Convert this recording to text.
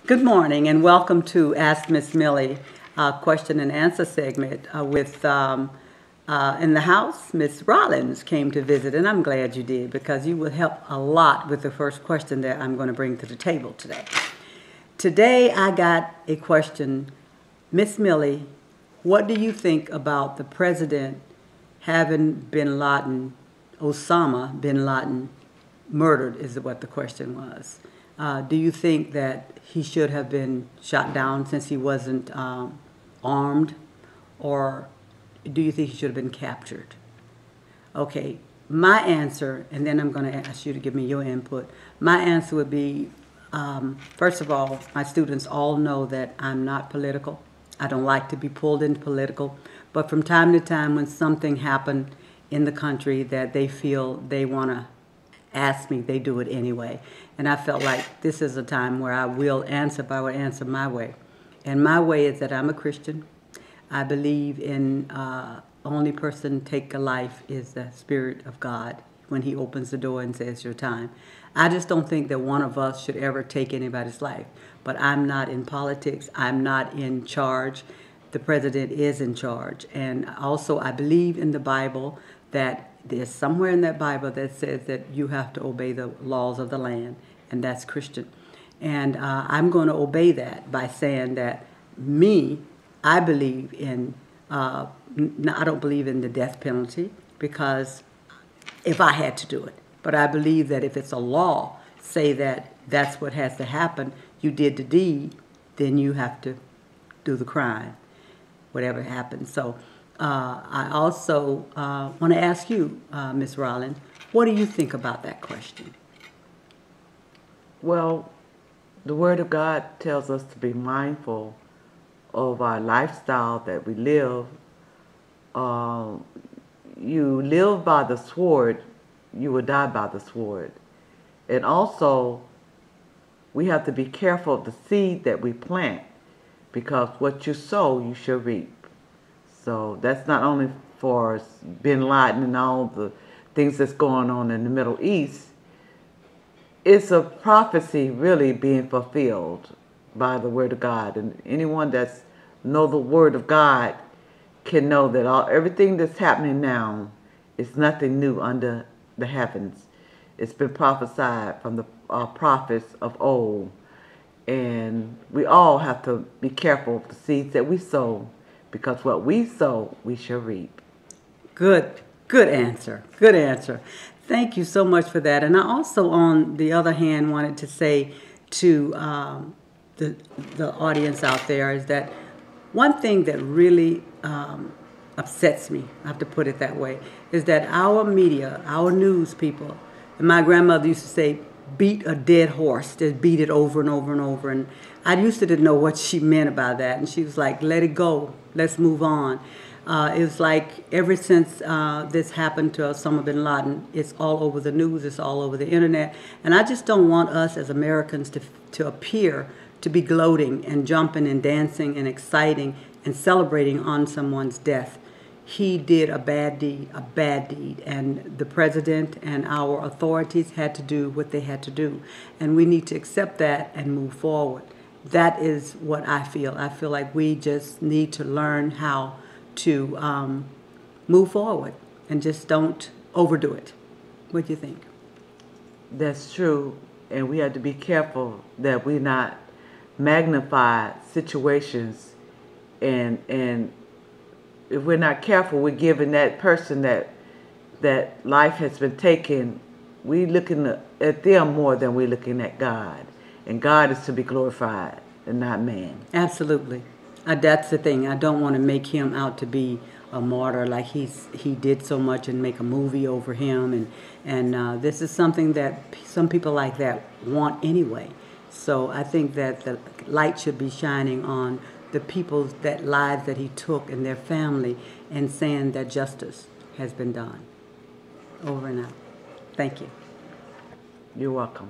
Good morning and welcome to Ask Ms Millie question and answer segment with in the house. Ms. Rollins came to visit, and I'm glad you did because you will help a lot with the first question that I'm going to bring to the table today. Today I got a question. Ms. Millie, what do you think about the president having bin Laden, Osama bin Laden, murdered is what the question was. Do you think that he should have been shot down since he wasn't armed, or do you think he should have been captured? Okay, my answer, and then I'm going to ask you to give me your input. My answer would be, first of all, my students all know that I'm not political. I don't like to be pulled into political, but from time to time when something happened in the country that they feel they want to ask me, they do it anyway. And I felt like this is a time where I will answer, but I will answer my way. And my way is that I'm a Christian. I believe in only person take a life is the Spirit of God when he opens the door and says your time. I just don't think that one of us should ever take anybody's life. But I'm not in politics. I'm not in charge. The president is in charge. And also I believe in the Bible that there's somewhere in that Bible that says that you have to obey the laws of the land, and that's Christian. And I'm going to obey that by saying that I believe in, I don't believe in the death penalty because if I had to do it. But I believe that if it's a law, say that that's what has to happen, you did the deed, then you have to do the crime, whatever happens. So I also want to ask you, Ms. Rollins, what do you think about that question? Well, the Word of God tells us to be mindful of our lifestyle that we live. You live by the sword, you will die by the sword. And also, we have to be careful of the seed that we plant, because what you sow, you shall reap. So that's not only for bin Laden and all the things that's going on in the Middle East. It's a prophecy really being fulfilled by the Word of God. And anyone that's know the Word of God can know that everything that's happening now is nothing new under the heavens. It's been prophesied from the prophets of old. And we all have to be careful of the seeds that we sow, because what we sow, we shall reap. Good answer. Good answer. Thank you so much for that. And I also, on the other hand, wanted to say to the audience out there is that one thing that really upsets me, I have to put it that way, is that our media, our news people, and my grandmother used to say, beat a dead horse, just beat it over and over and over. And I used to didn't know what she meant by that. And she was like, let it go, let's move on. It was like ever since this happened to Osama bin Laden, it's all over the news, it's all over the internet. And I just don't want us as Americans to appear to be gloating and jumping and dancing and exciting and celebrating on someone's death. He did a bad deed, and the president and our authorities had to do what they had to do. And we need to accept that and move forward. That is what I feel. I feel like we just need to learn how to move forward and just don't overdo it. What do you think? That's true, and we have to be careful that we not magnify situations, and if we're not careful, we're giving that person that life has been taken, we looking at them more than we're looking at God. And God is to be glorified and not man. Absolutely. That's the thing. I don't want to make him out to be a martyr, like he did so much and make a movie over him. And this is something that some people like that want anyway. So I think that the light should be shining on the people's lives that he took and their family, and saying that justice has been done. Over and out. Thank you. You're welcome.